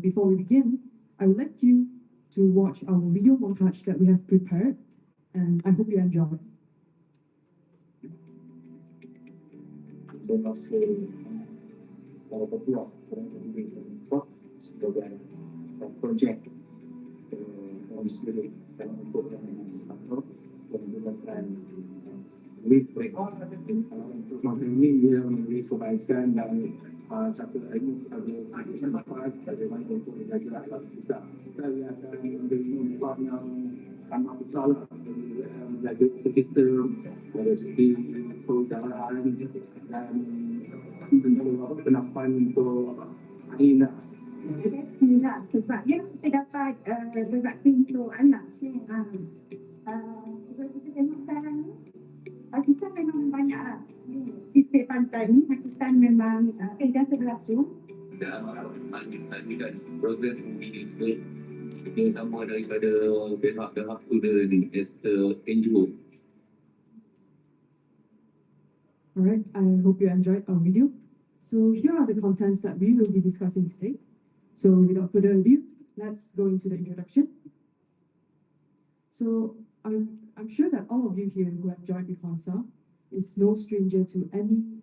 before we begin, I would like you to watch our video montage that we have prepared, and I hope you enjoy. Saya rasa kalau berdua orang buat sebagai projek kami dalam untuk menggunakan duit mereka untuk masa ini dia memberi kebaikan dan satu lagi sebagai dapat bagaimana untuk menjaga alam kita akan memberi upah yang sangat besar menjaga kita dari segi perudara dan penampakan untuk air. Tidak, sebabnya kita dapat berbakti untuk anak. Kita tengok sekarang ni, Pakistan memang banyak sisi pantai ni. Pakistan memang dah berlaku. Tadi kan program ini dia sama daripada pihak sudah ni as the NGO. Alright, I hope you enjoyed our video. So here are the contents that we will be discussing today. So without further ado, let's go into the introduction. So I'm sure that all of you here who have joined Bikonsa is no stranger to any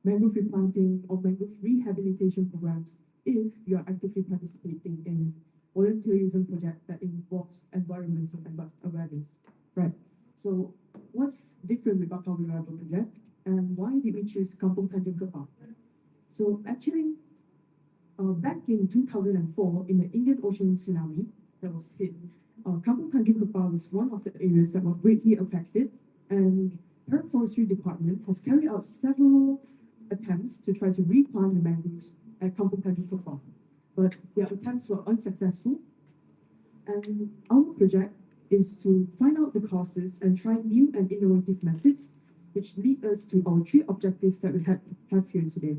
mangrove replanting or mangrove rehabilitation programs if you are actively participating in volunteerism project that involves environmental awareness. Right. So what's different with Bakau Revival Project and why did we choose Kampung Tanjung Kepah? So actually, back in 2004, in the Indian Ocean tsunami that was hit, Kampung Tanjung Kepah was one of the areas that were greatly affected, and Perth Forestry Department has carried out several attempts to try to replant the mangroves at Kampung Tanjung Kepah, but their attempts were unsuccessful. And our project is to find out the causes and try new and innovative methods, which lead us to our three objectives that we have here today.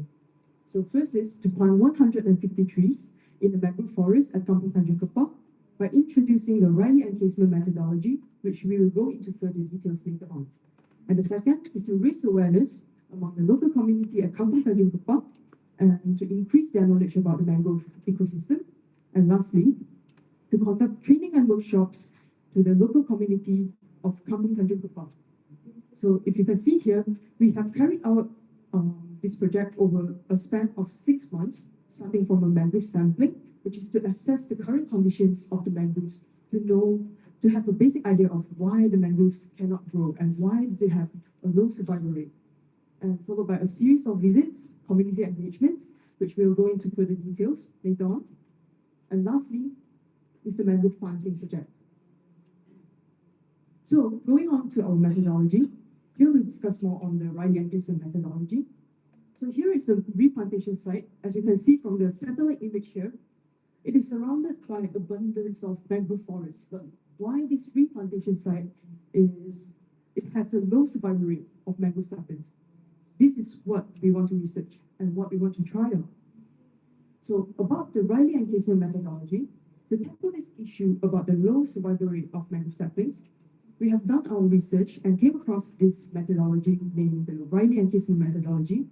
So first is to plant 150 trees in the mangrove forest at Kampung Tanjung Kepah by introducing the Riley encasement methodology, which we will go into further details later on. And the second is to raise awareness among the local community at Kampung Tanjung Kepah and to increase their knowledge about the mangrove ecosystem. And lastly, to conduct training and workshops to the local community of Kampung Tanjung Kepah. So if you can see here, we have carried out this project over a span of 6 months, starting from a mangrove sampling, which is to assess the current conditions of the mangroves, to have a basic idea of why the mangroves cannot grow and why they have a low survival rate. And followed by a series of visits, community engagements, which we'll go into further details later on. And lastly, is the mangrove planting project. So going on to our methodology, here we'll discuss more on the Riley encasement methodology. So here is a replantation site. As you can see from the satellite image here, it is surrounded by abundance of mangrove forests. But why this replantation site is, it has a low survival rate of mangrove saplings. This is what we want to research and what we want to try out. So about the Riley encasement methodology, to tackle this issue about the low survival rate of mangrove saplings, we have done our research and came across this methodology named the Riley encasement methodology,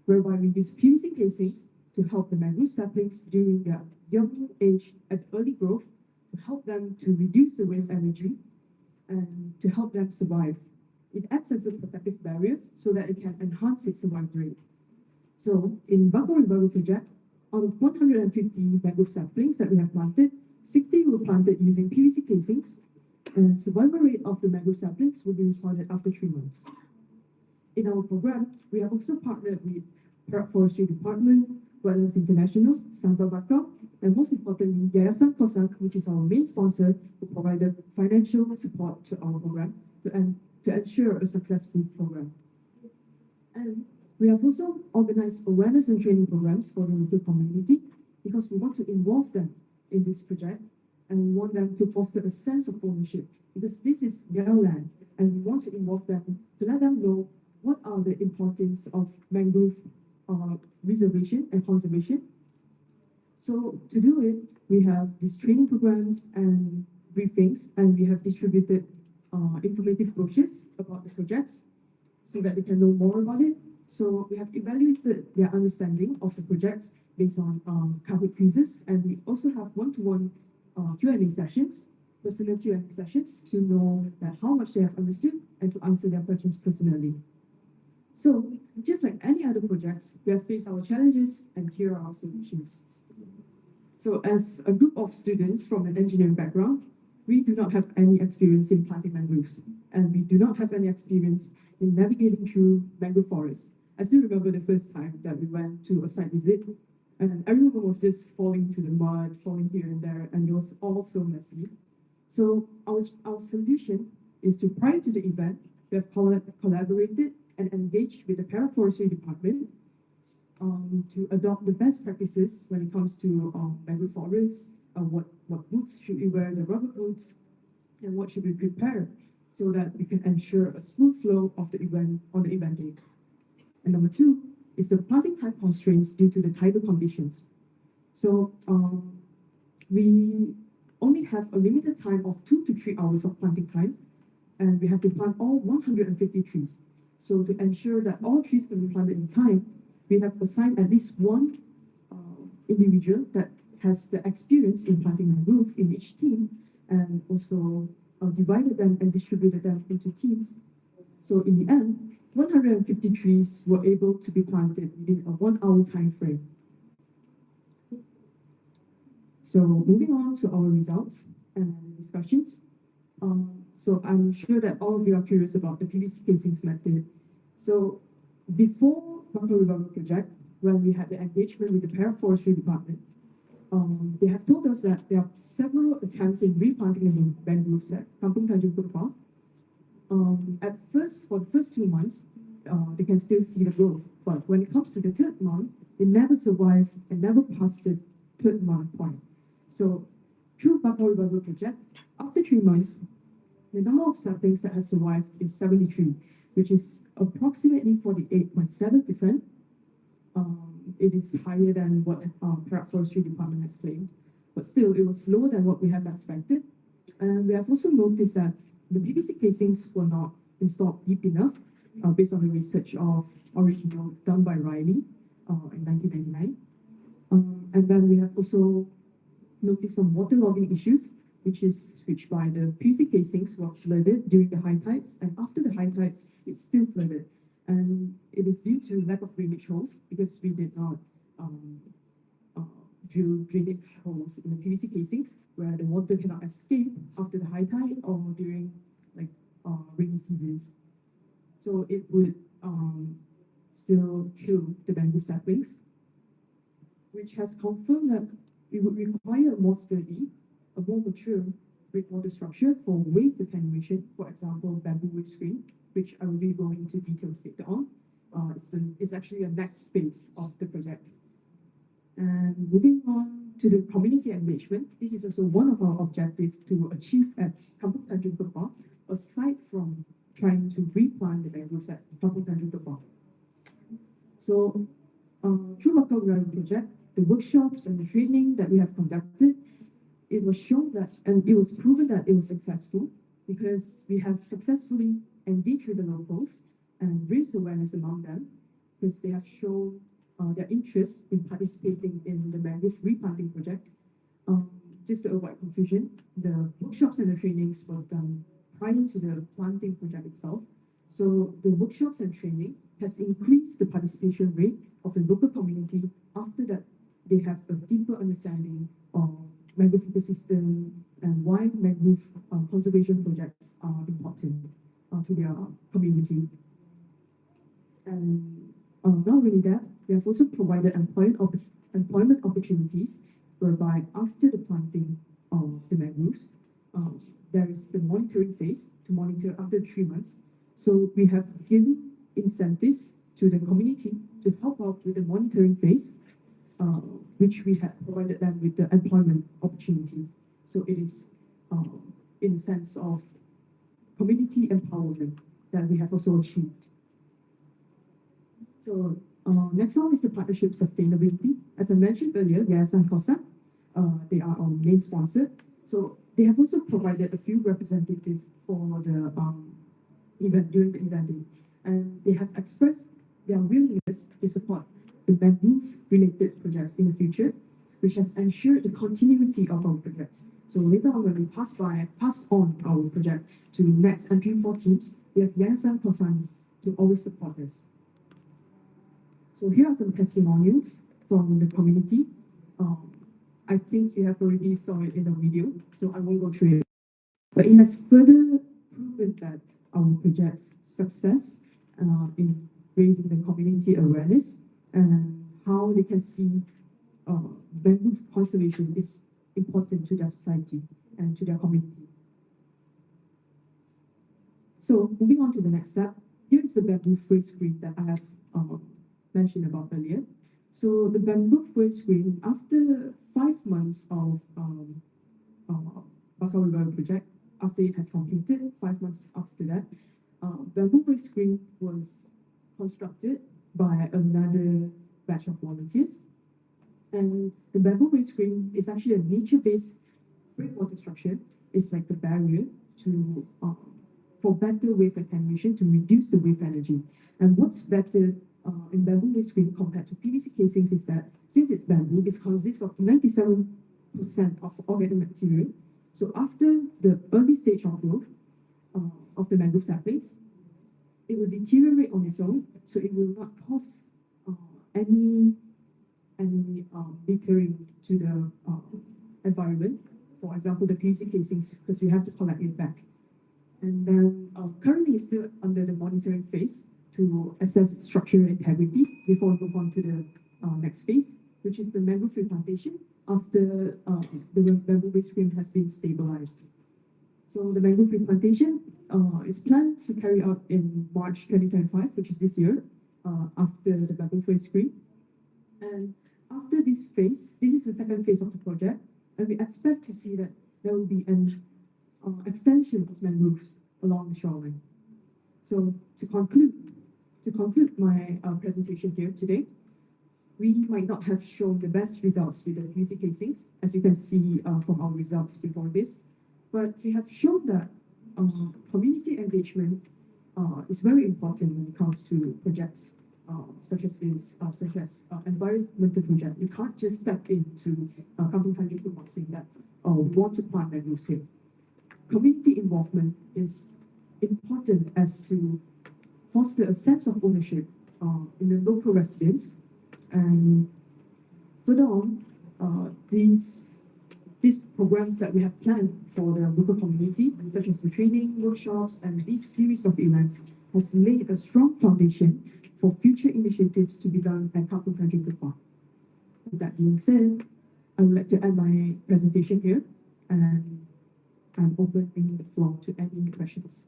whereby we use PVC casings to help the mangrove saplings during their young age at early growth, to help them to reduce the wave energy and to help them survive. It acts as a protective barrier so that it can enhance its survival rate. So in Bakau Revival Project, out of 150 mangrove saplings that we have planted, 60 were planted using PVC casings, and survival rate of the mangrove saplings will be reported after 3 months. In our program, we have also partnered with Perth Forestry Department, Wetlands International, Sampah Bakau, and most importantly, Yayasan Kosak, which is our main sponsor, who provided financial support to our program to ensure a successful program. And we have also organized awareness and training programs for the local community because we want to involve them in this project and we want them to foster a sense of ownership because this is their land and we want to involve them to let them know what are the importance of mangrove reservation and conservation. So to do it, we have these training programs and briefings, and we have distributed informative brochures about the projects so that they can know more about it. So we have evaluated their understanding of the projects based on Kahoot quizzes, and we also have one-to-one Q&A sessions, personal Q&A sessions to know that how much they have understood and to answer their questions personally. So just like any other projects, we have faced our challenges and here are our solutions. So as a group of students from an engineering background, we do not have any experience in planting mangroves, and we do not have any experience in navigating through mangrove forests. I still remember the first time that we went to a site visit, and everyone was just falling to the mud, falling here and there, and it was all so messy. So our solution is to, prior to the event, we have collaborated and engaged with the Paraforestry Department to adopt the best practices when it comes to mangrove forests, what boots should we wear, the rubber boots, and what should we prepare so that we can ensure a smooth flow of the event on the event day. And number two is the planting time constraints due to the tidal conditions. So we only have a limited time of 2 to 3 hours of planting time, and we have to plant all 150 trees. So to ensure that all trees can be planted in time, we have assigned at least one individual that has the experience in planting mangrove in each team, and also divided them and distributed them into teams. So in the end, 150 trees were able to be planted within a 1 hour time frame. So moving on to our results and discussions. So I'm sure that all of you are curious about the PVC casings method. So before Bangka Revival Project, when we had the engagement with the Paraforestry Department, they have told us that there are several attempts in replanting the mangroves at Kampung Tanjung Purba. At first, for the first 2 months, they can still see the growth, but when it comes to the third month, they never survive and never pass the third month point. So through Bangka Revival Project, after 3 months, the number of saplings that has survived is 73, which is approximately 48.7%. It is higher than what Perak Forestry Department has claimed, but still it was lower than what we have expected. And we have also noticed that the PVC casings were not installed deep enough, based on the research of original done by Riley in 1999. And then we have also noticed some waterlogging issues, which by the PVC casings were flooded during the high tides, and after the high tides, it's still flooded. And it is due to lack of drainage holes because we did not drill drainage holes in the PVC casings where the water cannot escape after the high tide or during rainy seasons. So it would still kill the mangrove saplings, which has confirmed that it would require a more sturdy, a more mature breakwater structure for wave attenuation, for example, bamboo wave screen, which I will be going into details later on. It's actually a next phase of the project. And moving on to the community engagement, this is also one of our objectives to achieve at Kampung Tanjung Purba, aside from trying to replant the mangroves at Kampung Tanjung Purba. So through Bangka Revival Project, the workshops and the training that we have conducted, it was shown that, and it was proven that it was successful because we have successfully engaged with the locals and raised awareness among them because they have shown their interest in participating in the mangrove replanting project. Just to avoid confusion, the workshops and the trainings were done prior to the planting project itself. So the workshops and training has increased the participation rate of the local community after that they have a deeper understanding of mangrove ecosystem and why mangrove conservation projects are important to their community. And not only that, we have also provided employment opportunities whereby after the planting of the mangroves, there is the monitoring phase to monitor after 3 months. So we have given incentives to the community to help out with the monitoring phase, which we have provided them with the employment opportunity. So it is in the sense of community empowerment that we have also achieved. So next one is the partnership sustainability. As I mentioned earlier, Yayasan Kosa, they are our main sponsor. So they have also provided a few representatives for the event during the event day, and they have expressed their willingness to support the bamboo-related projects in the future, which has ensured the continuity of our projects. So later on, when we pass on our project to next NPU4 teams, we have Yayasan Kosan to always support us. So here are some testimonials from the community. I think you have already saw it in the video, so I won't go through it. But it has further proven that our project's success in raising the community awareness and how they can see bamboo conservation is important to their society and to their community. So moving on to the next step, here is the bamboo frame screen that I have mentioned about earlier. So the bamboo frame screen, after 5 months of Bakau Royal project, after it has completed, 5 months after that, bamboo frame screen was constructed by another batch of volunteers. And the bamboo frame screen is actually a nature-based breakwater structure. It's like a barrier to for better wave attenuation to reduce the wave energy. And what's better in bamboo frame screen compared to PVC casings is that since it's bamboo, it consists of 97% of organic material. So after the early stage of growth of the mangrove saplings, it will deteriorate on its own, so it will not cause any littering to the environment. For example, the PVC casings, because we have to collect it back. And then currently it's still under the monitoring phase to assess its structural integrity before we move on to the next phase, which is the mangrove tree plantation after the bamboo frame screen has been stabilized. So the mangrove tree plantation is planned to carry out in March 2025, which is this year, after the bamboo frame screen. And after this phase, this is the second phase of the project, and we expect to see that there will be an extension of mangroves along the shoreline. So to conclude my presentation here today, we might not have shown the best results with the PVC casings, as you can see from our results before this, but we have shown that community engagement is very important when it comes to projects such as this, such as environmental project. You can't just step into Kampung Tanjung Kupang saying that we want to plant mangroves here. Community involvement is important as to foster a sense of ownership in the local residents. And further on, these programs that we have planned for the local community, such as the training, workshops, and this series of events, has laid a strong foundation for future initiatives to be done at Kampung Tanjung Kupang. With that being said, I would like to end my presentation here, and I'm opening the floor to any questions.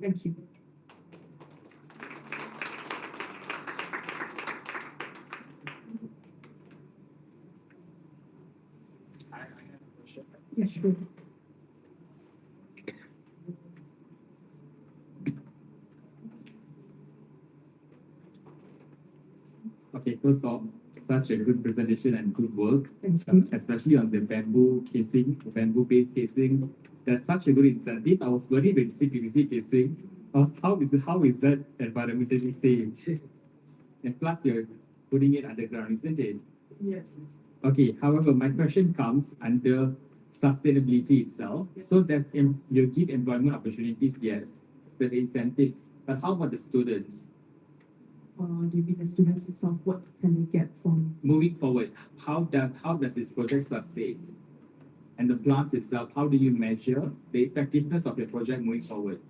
Thank you. I have a question. Yeah, sure. Okay, first off, such a good presentation and good work, Thank you. especially on the bamboo casing, bamboo-based casing. That's such a good incentive. I was worried when you see PVC casing. How is that environmentally safe? And plus, you're putting it underground, isn't it? Yes. Okay, however, my question comes under sustainability itself. Yes. So you give employment opportunities, yes. There's incentives. But how about the students? Do you mean the students itself? What can they get from? Moving forward, how does this project sustain? And the plants itself, how do you measure the effectiveness of your project moving forward?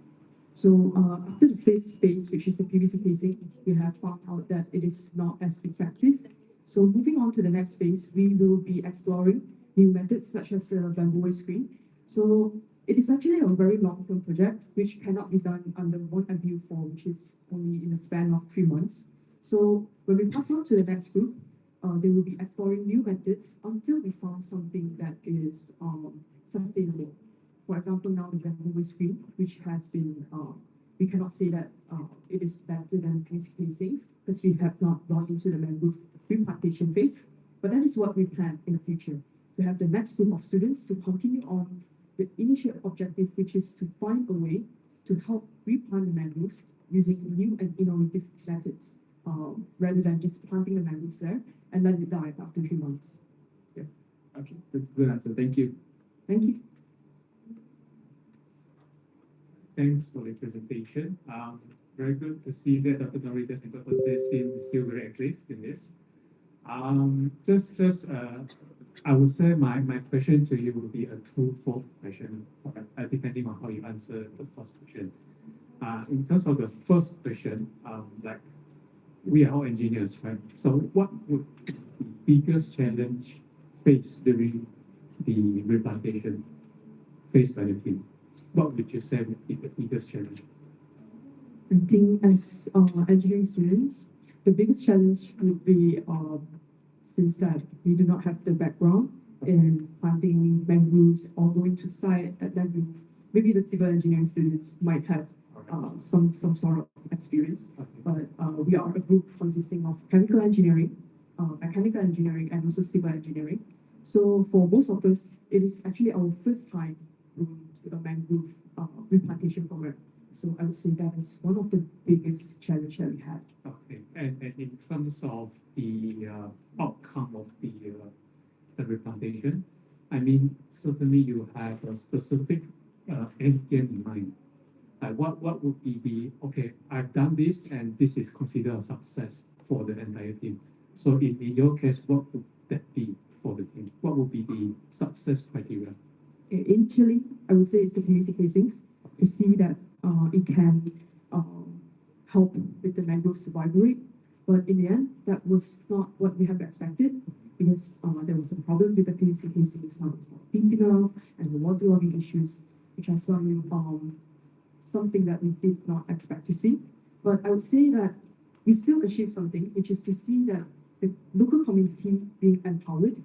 So after the first phase, which is the PVC casing, we have found out that it is not as effective. So moving on to the next phase, we will be exploring new methods such as the bamboo screen. So it is actually a very long-term project, which cannot be done under one NPU4, which is only in a span of 3 months. So when we pass on to the next group, they will be exploring new methods until we found something that is sustainable. For example, now the bamboo screen, which has been, we cannot say that it is better than PVC casings because we have not gone into the mangrove replantation phase. But that is what we plan in the future. We have the next group of students to continue on the initial objective, which is to find a way to help replant the mangroves using new and innovative methods. rather than just planting the mangroves there and let it die after 3 months. Okay, that's a good answer. Thank you. Thank you. Thanks for the presentation. Very good to see that Dr. Noritas and Dr. Tess team is still very active in this. I would say my question to you would be a twofold question, depending on how you answer the first question. In terms of the first question, like we are all engineers, right? So what would be the biggest challenge faced during the replantation faced by the team? What would you say would be the biggest challenge? I think as engineering students, the biggest challenge would be since that we do not have the background in planting mangroves or going to site at mangrove. Maybe the civil engineering students might have some sort of experience, but we are a group consisting of chemical engineering, mechanical engineering, and also civil engineering. So for most of us, it is actually our first time going to a mangrove replantation program. So I would say that is one of the biggest challenges that we had. Okay, and in terms of the outcome of the replantation, I mean, certainly you have a specific end game in mind. What would be the, okay, I've done this and this is considered a success for the entire team. So in your case, what would that be for the team? What would be the success criteria? Initially, I would say it's the PVC casings to see that it can help with the mangrove survival rate. But in the end, that was not what we have expected because there was a problem with the PVC casing. It's not deep enough and the waterlogging issues, which are something that we did not expect to see. But I would say that we still achieved something, which is to see that the local community being empowered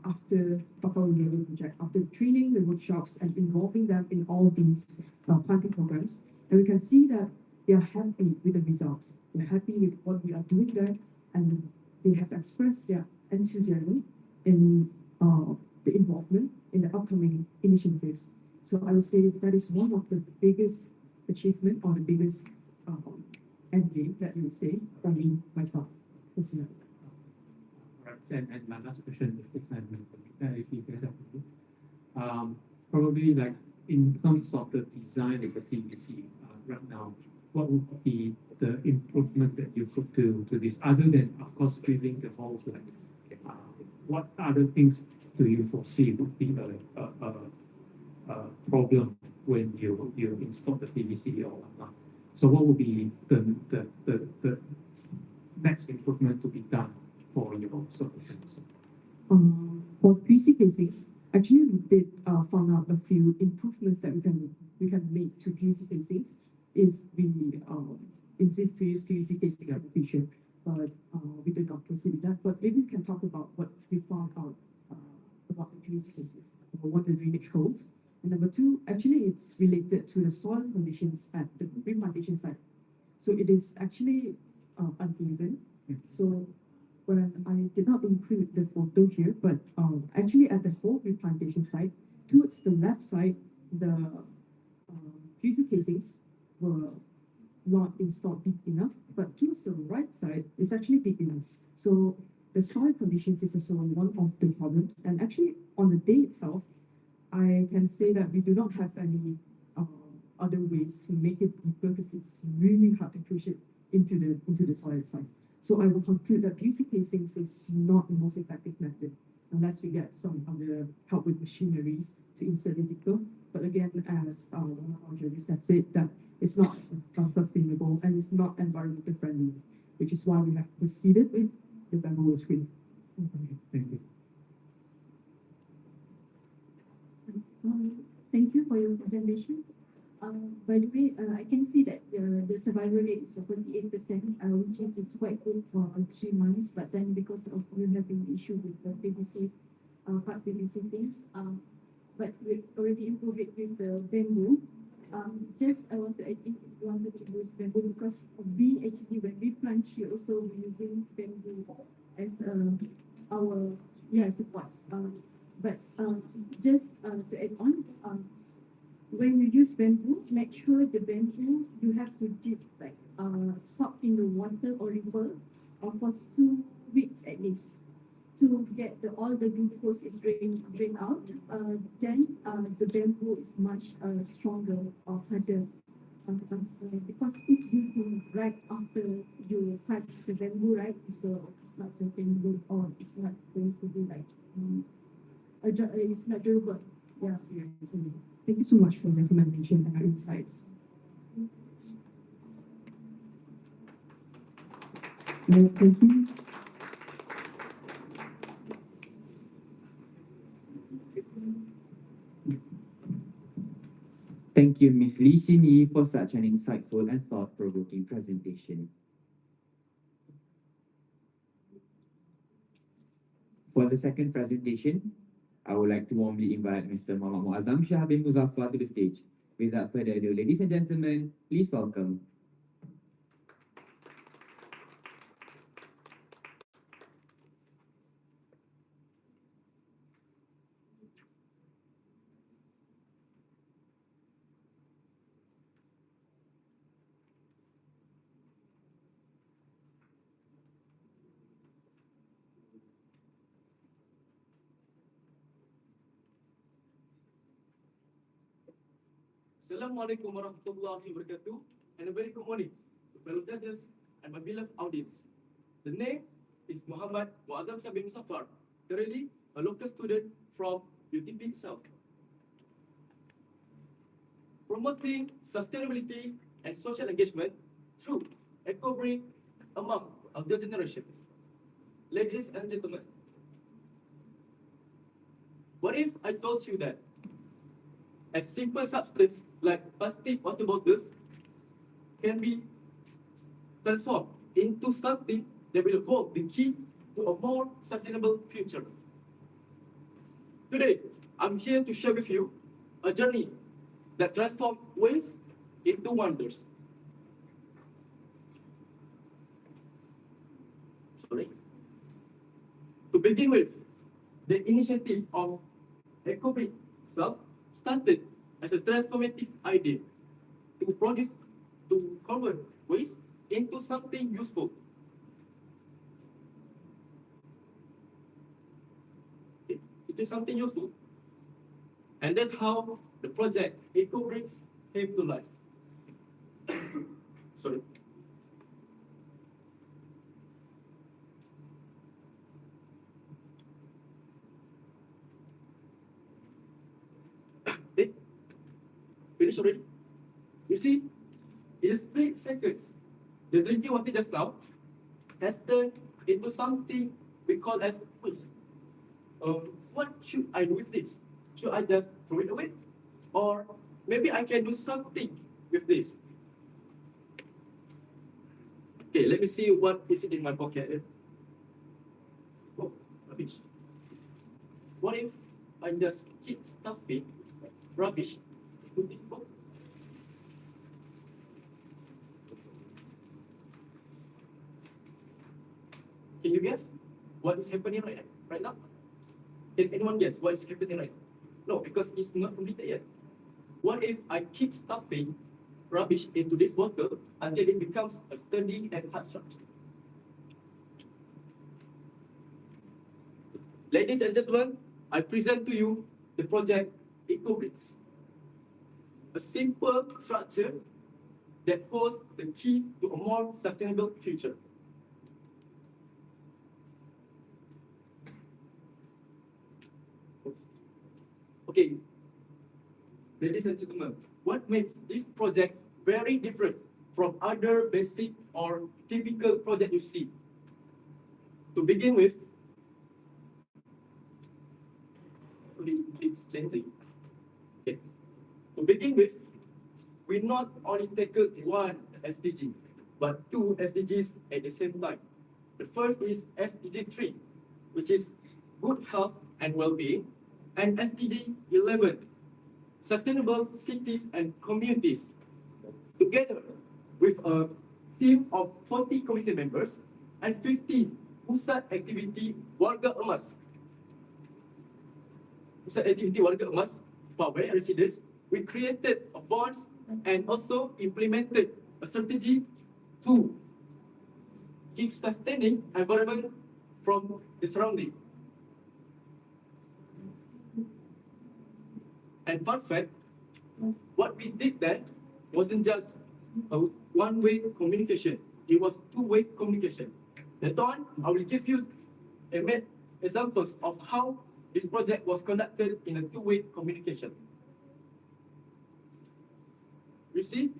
after Papua New Guinea project, after training the workshops and involving them in all these planting programs. And we can see that they are happy with the results. They're happy with what we are doing there, and they have expressed their enthusiasm in the involvement in the upcoming initiatives. So I would say that is one of the biggest achievement or the biggest end game that you would say from me, myself, personally. And my last question, if you guys have probably like in terms of the design of the PVC right now, what would be the improvement that you could do to this, other than of course drilling the holes? Like, what other things do you foresee would be a problem when you install the PVC or whatnot? So what would be the next improvement to be done for your solutions? For PVC casings, actually we did find out a few improvements that we can make to PVC casings if we insist to use PVC casing in the future. But we did not proceed with that. But maybe we can talk about what we found out about the PVC casings. Number one, the drainage holes. And number two, actually it's related to the soil conditions at the replantation site. So it is actually uneven. So when I did not include the photo here, but actually at the whole replantation site, towards the left side, the PVC casings were not installed deep enough, but towards the right side, it's actually deep enough. So the soil conditions is also one of the problems. And actually on the day itself, I can say that we do not have any other ways to make it deeper because it's really hard to push it into the soil itself. So I will conclude that PVC casings is not the most effective method unless we get some other help with machineries to insert it deeper. But again, as one of our judges has said, that it's not sustainable and it's not environmental friendly, which is why we have proceeded with the bamboo screen. Thank you. Thank you for your presentation. By the way, I can see that the survival rate is 28%, which is quite good for 3 months. But then because of you having issue with the PVC, part PVC things, but we already improved it with the bamboo. Just I want to add in if you wanted to use bamboo because we actually when we plant, we also using bamboo as our supports. But just to add on, when you use bamboo, make sure the bamboo you have to dip like soaked in the water or river for 2 weeks at least to get all the glucose is drained out. Then the bamboo is much stronger or harder. Because if using right after you cut the bamboo, right, so it's not sustainable or it's not going to be like it's not durable. Yeah. Seriously. Thank you so much for the recommendation and your insights. Thank you. Thank you, Ms. Lee Xin Yi, for such an insightful and thought-provoking presentation. For the second presentation, I would like to warmly invite Mr. Muhammad Muazzam Shah bin Muzaffar to the stage. Without further ado, ladies and gentlemen, please welcome. Assalamualaikum warahmatullahi wabarakatuh, and a very good morning to fellow judges and my beloved audience. The name is Muhammad Muazzam Shah bin Muzaffar, currently a local student from UTP itself. Promoting sustainability and social engagement through eco-bring among our generation. Ladies and gentlemen, what if I told you that a simple substance like plastic water bottles can be transformed into something that will hold the key to a more sustainable future? Today, I'm here to share with you a journey that transforms waste into wonders. To begin with, the initiative of EcoBrick itself started as a transformative idea to convert waste into something useful. It is something useful. And that's how the project EcoBricks came to life. Sorry. Finish already? You see, in a split seconds, the drinking water just now has turned into something we call as waste. What should I do with this? Should I just throw it away? Or maybe I can do something with this. Okay, let me see what is it in my pocket. Oh, rubbish. What if I just keep stuffing rubbish to this box? Can you guess what is happening right now? Can anyone guess what is happening right now? No, because it's not completed yet. What if I keep stuffing rubbish into this bottle until it becomes a sturdy and hard structure? Ladies and gentlemen, I present to you the project EcoBricks, a simple structure that holds the key to a more sustainable future. Okay, ladies and gentlemen, what makes this project very different from other basic or typical project you see? To begin with, it's changing. Okay. To begin with, we not only tackled one SDG, but two SDGs at the same time. The first is SDG 3, which is good health and well-being, and SDG 11, sustainable cities and communities. Together with a team of 40 committee members and 15 pusat activity warga emas. Pusat activity warga emas for our residents, we created a bonds and also implemented a strategy to keep sustaining environment from the surrounding. And fun fact, what we did there wasn't just a one-way communication. It was two-way communication. Later on, I will give you examples of how this project was conducted in a two-way communication. You see,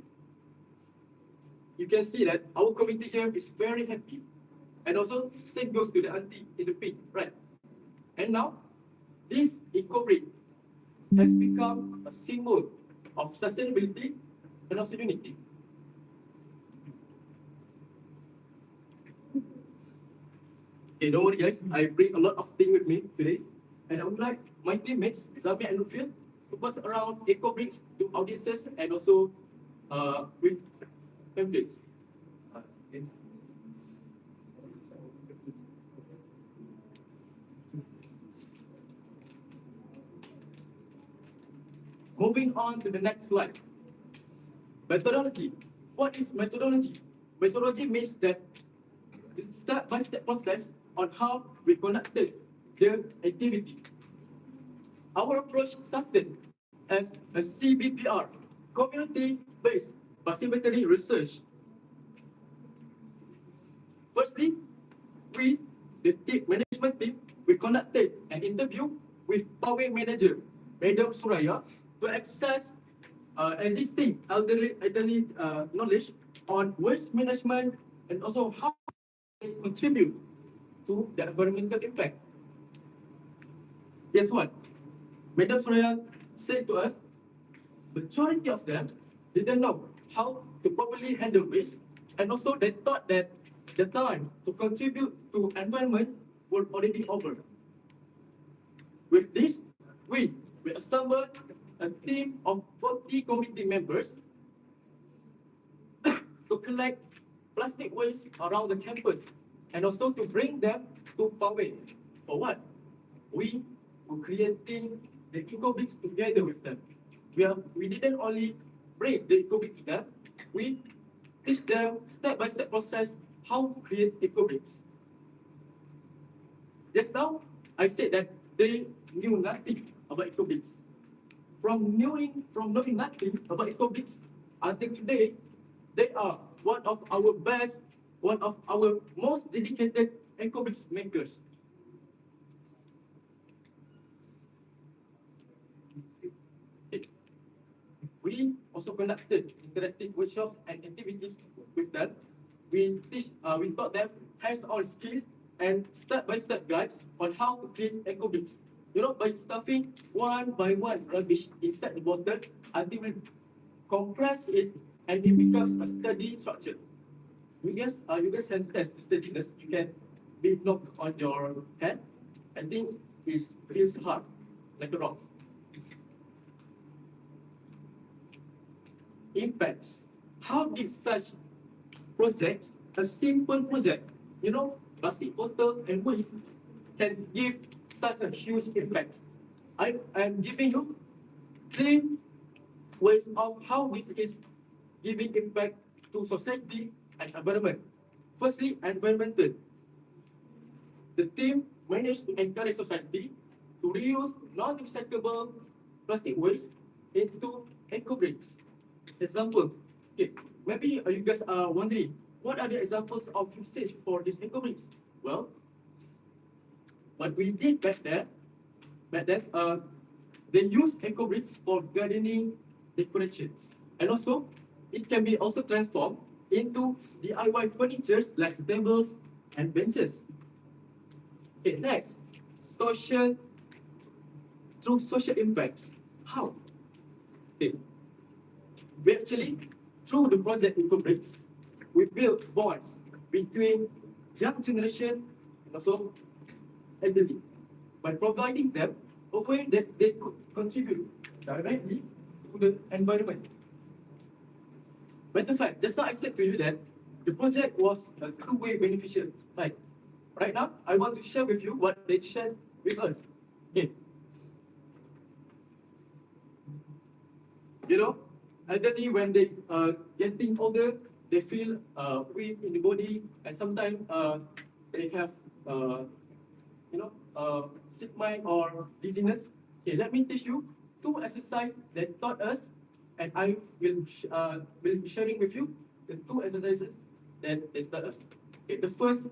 you can see that our committee here is very happy. And also, same goes to the auntie in the pink, right? And now, this eco-brick has become a symbol of sustainability and also unity. Okay, don't worry guys, I bring a lot of things with me today. And I would like my teammates, Zami and Lutfi, to pass around eco-bricks to audiences and also with pamphlets. Moving on to the next slide. Methodology. What is methodology? Methodology means that the step-by-step process on how we conducted the activity. Our approach started as a CBPR, community-based participatory research. Firstly, we, the management team, we conducted an interview with Power Manager, Madam Suraya, to access existing elderly knowledge on waste management and also how they contribute to the environmental impact. Guess what? Madam Suraya said to us, majority of them didn't know how to properly handle waste, and also they thought that the time to contribute to environment was already over. With this, we assembled a team of 40 committee members to collect plastic waste around the campus and also to bring them to Poway. For what? We were creating the eco-bricks together with them. We didn't only bring the eco-brick to them, we teach them step-by-step process how to create eco-bricks. Just now, I said that they knew nothing about eco-bricks. From knowing nothing about eco-bricks until today, they are one of our best, one of our most dedicated eco-bricks makers. We also conducted interactive workshops and activities with them. We taught them hands-on skill and step-by-step guides on how to create eco-bricks. You know, by stuffing one by one rubbish inside the bottle until we compress it and it becomes a sturdy structure. You guys can test the steadiness. You can be knocked on your hand. I think it feels hard, like a rock. Impacts. How did such projects, a simple project, you know, plastic bottle and waste, can give such a huge impact? I am giving you 3 ways of how this is giving impact to society and environment. Firstly, environmental. The team managed to encourage society to reuse non-recyclable plastic waste into eco-bricks. Example, okay, maybe you guys are wondering, what are the examples of usage for these eco-bricks? Well, what we did back then, they use eco-bricks for gardening decorations. And also, it can be also transformed into DIY furnitures like tables and benches. Okay, next, through social impacts. How? Okay. We actually, through the project eco-bricks, we built bonds between young generation and also elderly by providing them a way that they could contribute directly to the environment. Matter of fact, just now I said to you that the project was a two-way beneficial. Right now, I want to share with you what they shared with us. Okay. You know, elderly, when they are getting older, they feel weak in the body, and sometimes they have sick mind or dizziness. Okay, let me teach you two exercises that taught us, and I will be sharing with you the two exercises that they taught us. Okay, the first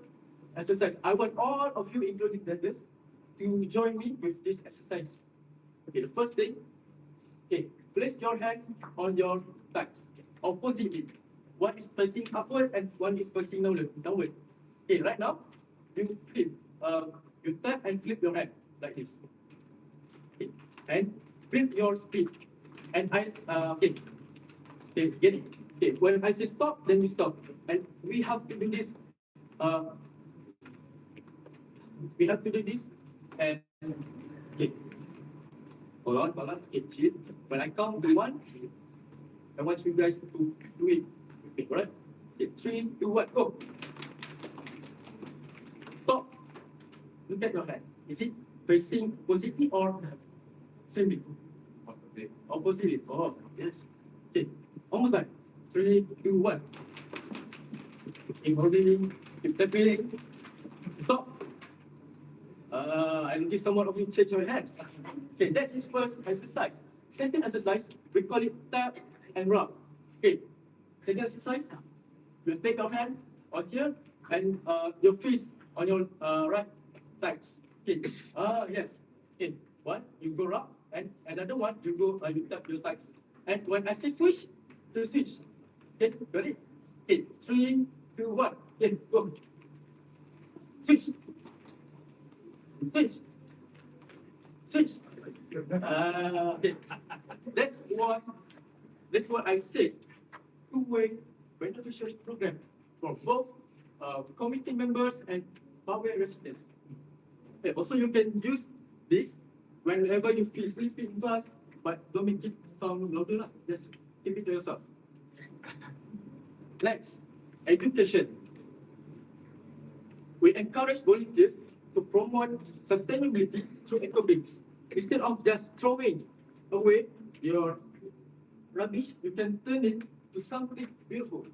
exercise, I want all of you, including judges, to join me with this exercise. Okay, the first thing, okay, place your hands on your thighs oppositely. One is facing upward and one is facing downward. Okay, right now, you flip, you tap and flip your hand like this. Okay, and flip your speed. And okay, get it? Okay, when I say stop, then you stop. And we have to do this, and okay, hold on, okay, chill. When I count to one, I want you guys to do it. Okay, alright? Okay, 3, 2, 1, go. Stop. Look at your hand. Is it facing positive or same? Opposite. Oh, yes. Okay, one more time. 3, 2, 1. Keep holding, keep tapping. Stop. I notice someone of you change your hands. Okay, that's his first exercise. Second exercise, we call it tap and rub. Okay, second exercise, you take your hand on here and your fist on your right thigh. Okay, yes. Okay, one, you go rub, and another one, you go, you tap your thighs. And when I say switch, you switch. Okay, ready? Okay, 3, 2, 1. Okay, go. Switch. Switch. Switch. Okay. That's what I said. Two-way beneficiary program for both committee members and Poway residents. Okay, also, you can use this whenever you feel sleepy in class, but don't make it sound louder. Just keep it to yourself. Next, education. We encourage volunteers to promote sustainability through eco-bricks. Instead of just throwing away your rubbish, you can turn it to something beautiful,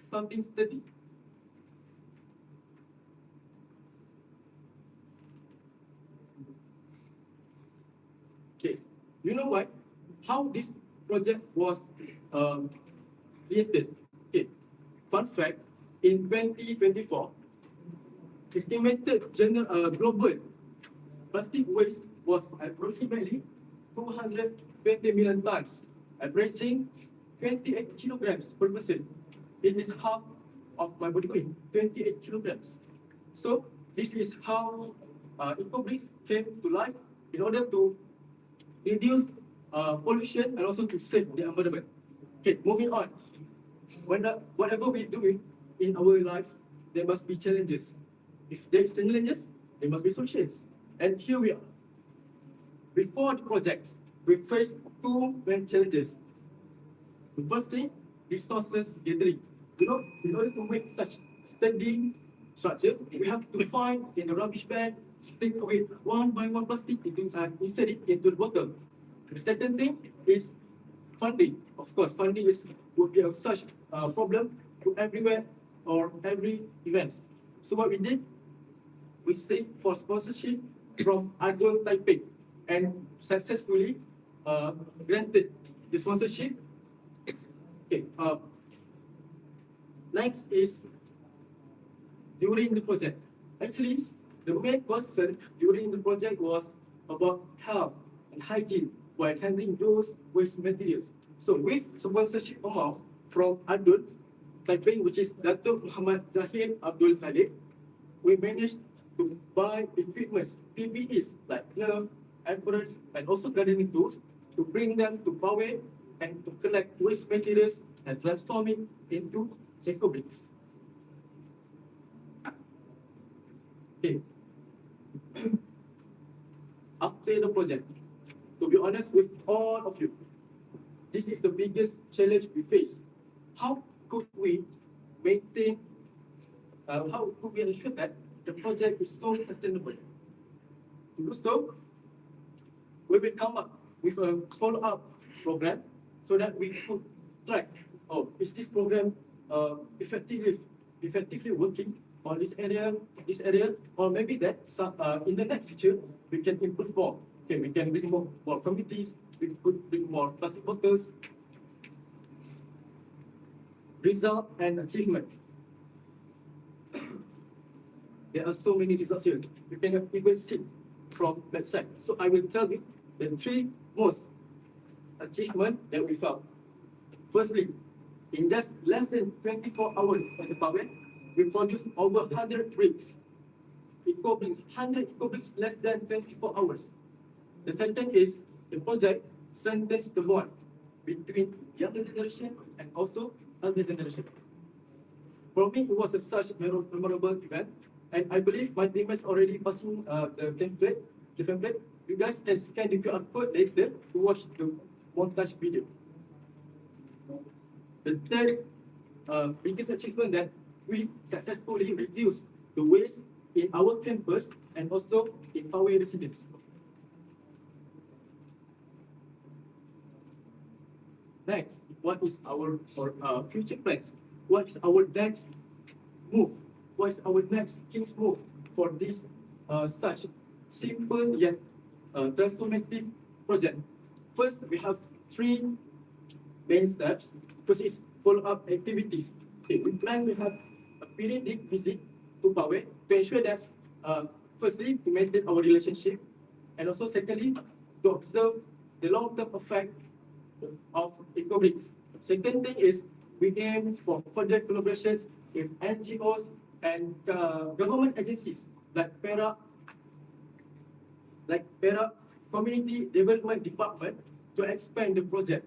something sturdy. Okay, you know what? How this project was created? Okay, fun fact, in 2024, estimated global plastic waste was approximately 220 million tons, averaging 28 kilograms per person. It is half of my body weight, 28 kilograms. So this is how eco-bricks came to life in order to reduce pollution and also to save the environment. Okay, moving on. Whatever we do in our life, there must be challenges. If there is challenges, there must be solutions. And here we are. Before the project, we faced two main challenges. The first thing, resources gathering. You know, in order to make such standing structure, we have to find in the rubbish bag, take away one by one plastic, insert it into the bottle. The second thing is funding. Of course, funding would be such problem to everywhere or every event. So what we did, we seek for sponsorship from Adol Taipei and successfully granted the sponsorship. Okay. Next is during the project. Actually, the main concern during the project was about health and hygiene while handling those waste materials. So with sponsorship amount from Adol Taipei, which is Datuk Muhammad Zahir Abdul Khalid, we managed to buy equipments, PPEs like gloves, aprons, and also gardening tools to bring them to Poway and to collect waste materials and transform it into eco-bricks. Okay. After the project, to be honest with all of you, this is the biggest challenge we face. How could we maintain, how could we ensure that the project is so sustainable? To do so, we will come up with a follow-up program so that we could track, is this program effectively working on this area, or maybe that in the next future we can improve more. Okay, we can bring more committees, we could bring more plastic bottles. Result and achievement. There are so many results here. You can even see from website. So I will tell you the 3 most achievement that we found. Firstly, in just less than 24 hours on the power, we produced over 100 bricks. Eco bricks, 100 eco bricks less than 24 hours. The second is the project strengthens the bond between younger generation and also elder generation. For me, it was such a memorable event, and I believe my team is already passing the template. You guys can scan the QR code later to watch the montage video. The third biggest achievement that we successfully reduced the waste in our campus and also in our residence. Next, what is our future plans? What is our next move? What is our next king's move for this such simple yet transformative project? First, we have 3 main steps. First is follow-up activities. Okay, we plan to have a periodic visit to Poway to ensure that, firstly, to maintain our relationship, and also secondly, to observe the long-term effect of EcoBricks. Second thing is we aim for further collaborations with NGOs and government agencies like PERA Community Development Department to expand the project.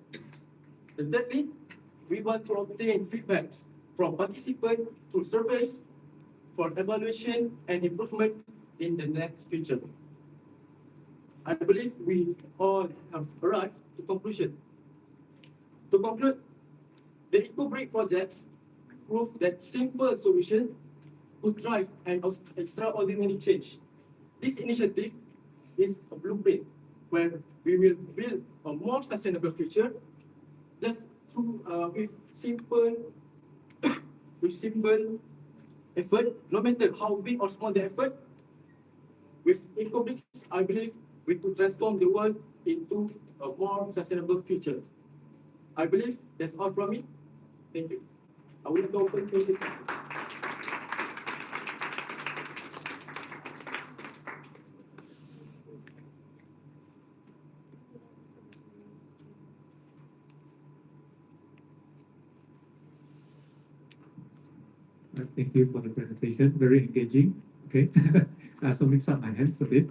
And thirdly, we want to obtain feedbacks from participants through surveys for evaluation and improvement in the next future. I believe we all have arrived to conclusion. To conclude, the EcoBrick projects prove that simple solution could drive an extraordinary change. This initiative is a blueprint where we will build a more sustainable future just through with simple effort, no matter how big or small the effort. With EcoBricks, I believe we could transform the world into a more sustainable future. I believe that's all from me. Thank you. I will go open to this. Thank you for the presentation. Very engaging. Okay. So mix up my hands a bit.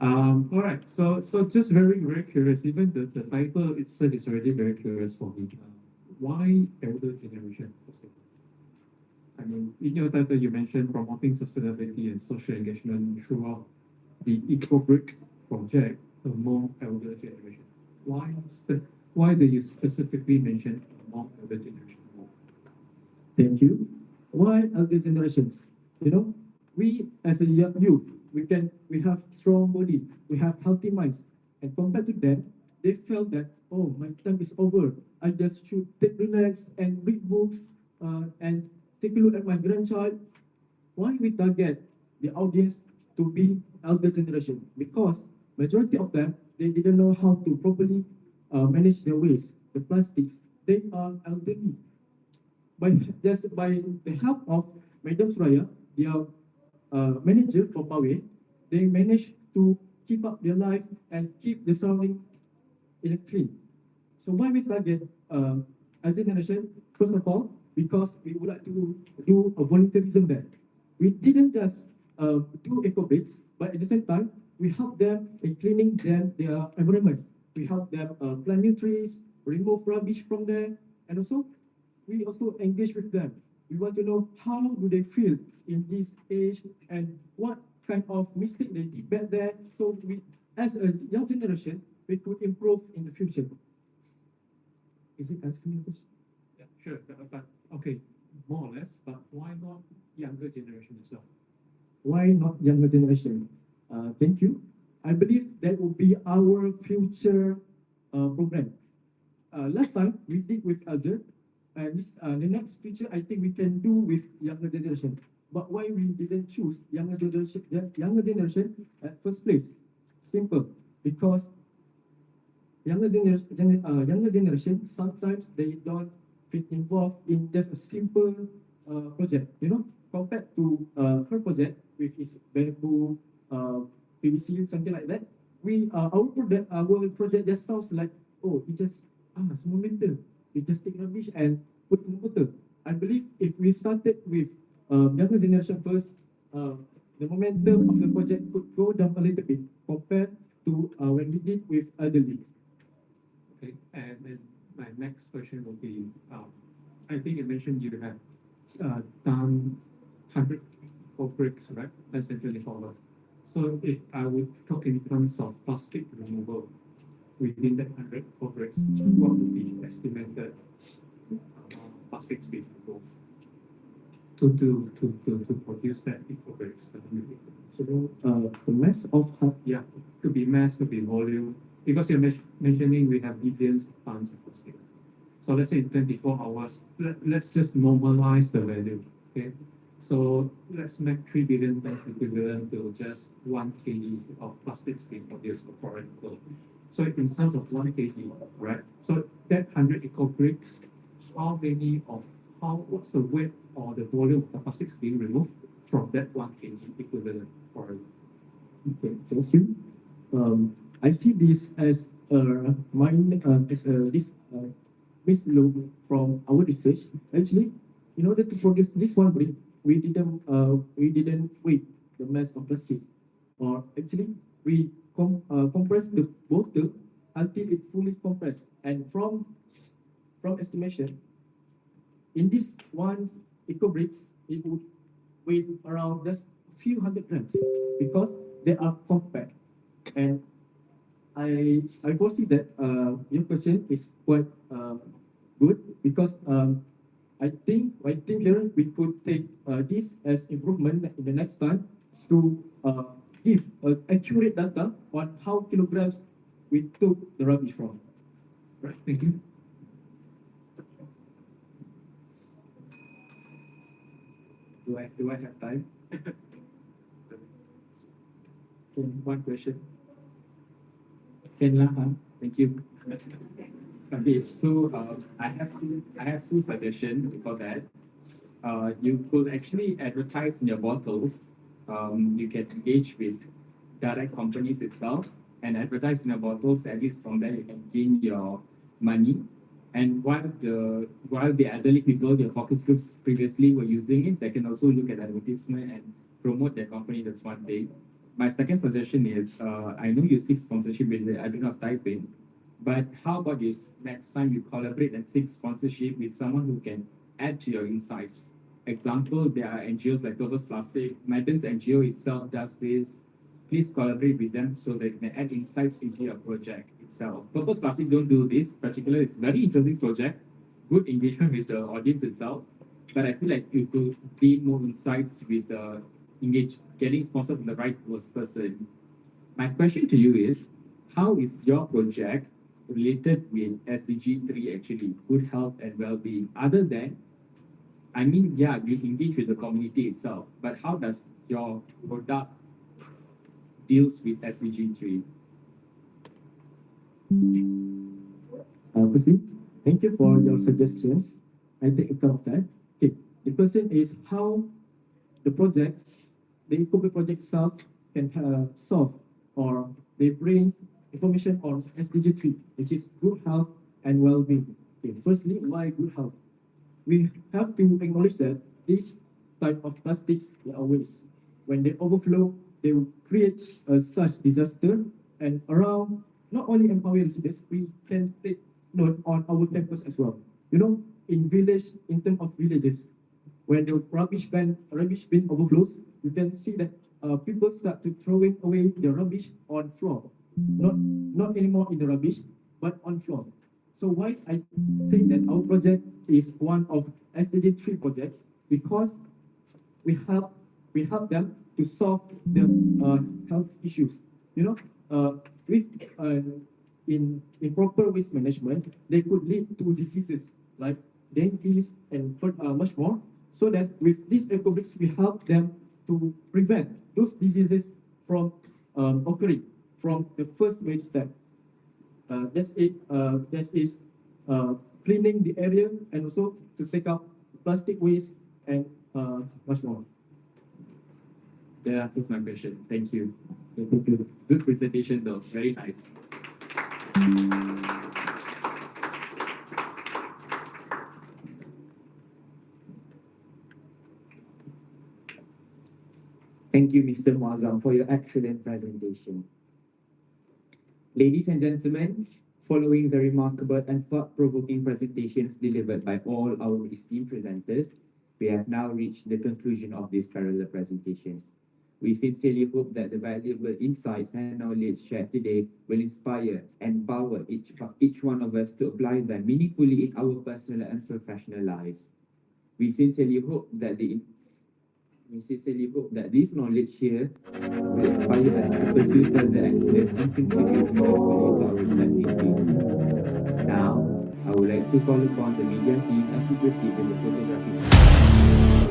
All right. So just very curious. Even the title itself is already very curious for me. Why elder generation? I mean, in your title you mentioned promoting sustainability and social engagement throughout the EcoBrick project among elder generation. Why do you specifically mention among elder generation? Thank you. Why elder generations? You know, we as a youth, we have strong body, we have healthy minds, and compared to them, they felt that, oh, my time is over. I just should relax and read books and take a look at my grandchild. Why we target the audience to be elder generation? Because majority of them, they didn't know how to properly manage their waste, the plastics. They are elderly. By the help of Madam Suraya, their manager for Poway, they managed to keep up their life and keep the surrounding clean. So why we target elder generation? First of all, because we would like to do a volunteerism there. We didn't just do EcoBricks, but at the same time, we help them in cleaning their environment. We help them plant new trees, remove rubbish from there, and we also engage with them. We want to know how do they feel in this age and what kind of mistake they did back there. So we, as a young generation, we could improve in the future. Is it asking a question? Yeah, sure. But okay, more or less. But why not younger generation itself? Why not younger generation? Thank you. I believe that will be our future program. Last time we did with elder. And this, the next feature I think we can do with younger generation. But why we didn't choose younger generation at first place? Simple, because younger generation sometimes they don't fit involved in just a simple project. You know, compared to her project with its bamboo, PVC, something like that. Our project just sounds like, oh, it just small matter. We just take rubbish and put in water. I believe if we started with younger generation first, the momentum of the project could go down a little bit compared to when we did with elderly. Okay, and then my next question will be, I think you mentioned you have done 100 bricks, right? Less than 24 hours. So if I would talk in terms of plastic removal within that 100 bricks, what would be estimated plastics being removed to produce that eco bricks? So the mass of Yeah, could be mass, could be volume, because you're mentioning we have billions of tons of plastic. So let's say in 24 hours, let's just normalize the value, okay? So let's make 3 billion tons equivalent to just 1 kg of plastics being produced, for example. So in terms of 1 kg, right? So that 100 eco bricks, what's the weight or the volume of the plastics being removed from that 1 kg equivalent, for example? Okay, thank you. I see this as this logo from our research. Actually, in order to produce this one brick, we didn't weigh the mass of plastic, or actually we compress the water until it fully compressed, and from estimation, in this one eco bricks, it would weigh around just few hundred grams because they are compact. And I foresee that your question is quite good because I think here we could take this as improvement in the next time to give accurate data on how kilograms we took the rubbish from. Right, thank you. Do I have time? Okay, one question. Thank you. Okay, so I have two suggestions for that. You could actually advertise in your bottles. You can engage with direct companies itself and advertise in your bottles. At least from there you can gain your money. And while the elderly people, your focus groups previously were using it, they can also look at advertisement and promote their company. That's one thing. My second suggestion is, I know you seek sponsorship with the Arena of Taipei, but how about you next time you collaborate and seek sponsorship with someone who can add to your insights? Example, there are NGOs like Purpose Plastic. Madden's NGO itself does this. Please collaborate with them so they can add insights into your project itself. Purpose Plastic don't do this. Particularly, it's very interesting project, good engagement with the audience itself. But I feel like you could gain more insights with getting sponsored from the right person. My question to you is, how is your project related with SDG 3 actually, good health and well-being? Other than, I mean, yeah, you engage with the community itself, but how does your product deals with SDG 3? Firstly, thank you for your suggestions. I take account of that. Okay, the question is how the projects, the Eco-Brick project itself can solve or they bring information on SDG 3, which is good health and well-being. Okay, firstly, why good health? We have to acknowledge that this type of plastics are waste. When they overflow, they will create such disaster, and around not only Empower residents, we can take note on our campus as well. You know, in terms of villages, when the rubbish bin overflows, you can see that people start to throwing away the rubbish on floor, not anymore in the rubbish, but on floor. So why I say that our project is one of SDG 3 projects, because we help them to solve the health issues. You know, with improper waste management, they could lead to diseases like dengue, and much more, so that with these eco-bricks, we help them to prevent those diseases from occurring from the first main step. That's it. That is cleaning the area and also to take out plastic waste and much more. That answers my question. Thank you. Thank you. Good presentation though. Very nice. Thank you, Mr. Muazzam, for your excellent presentation. Ladies and gentlemen, following the remarkable and thought-provoking presentations delivered by all our esteemed presenters, we have now reached the conclusion of these parallel presentations. We sincerely hope that the valuable insights and knowledge shared today will inspire and empower each one of us to apply them meaningfully in our personal and professional lives. We sincerely hope that this knowledge here will inspire us to pursue further excellence and contribute meaningfully to our respective fields. Now, I would like to call upon the media team as we proceed with the photography session.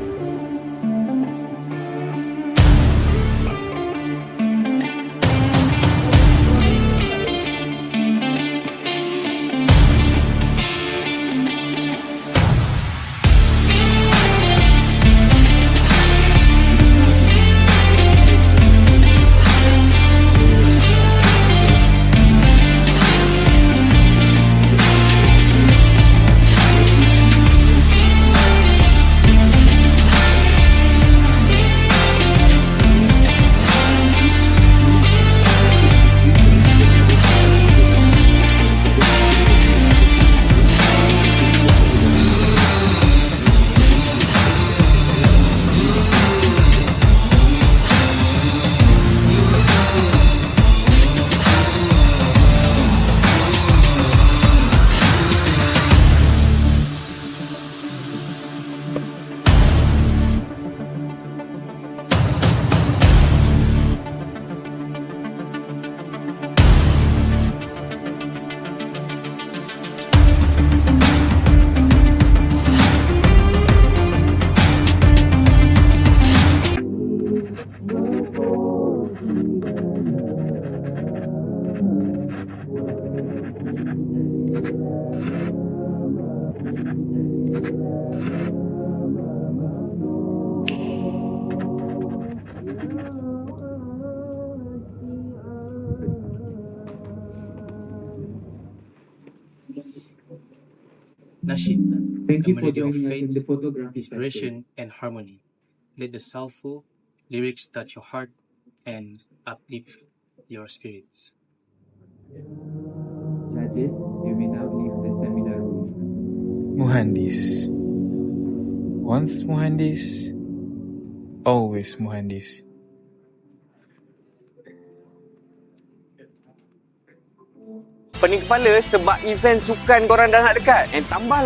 Nasheed, Thank a you for melody of joining us in faith, the photography session. inspiration, and harmony. Let the soulful lyrics touch your heart and uplift your spirits. Judges, you may now leave the seminar room. Muhandis. Once Muhandis, always Muhandis. Pening kepala sebab event sukan korang dah nak dekat. And tambah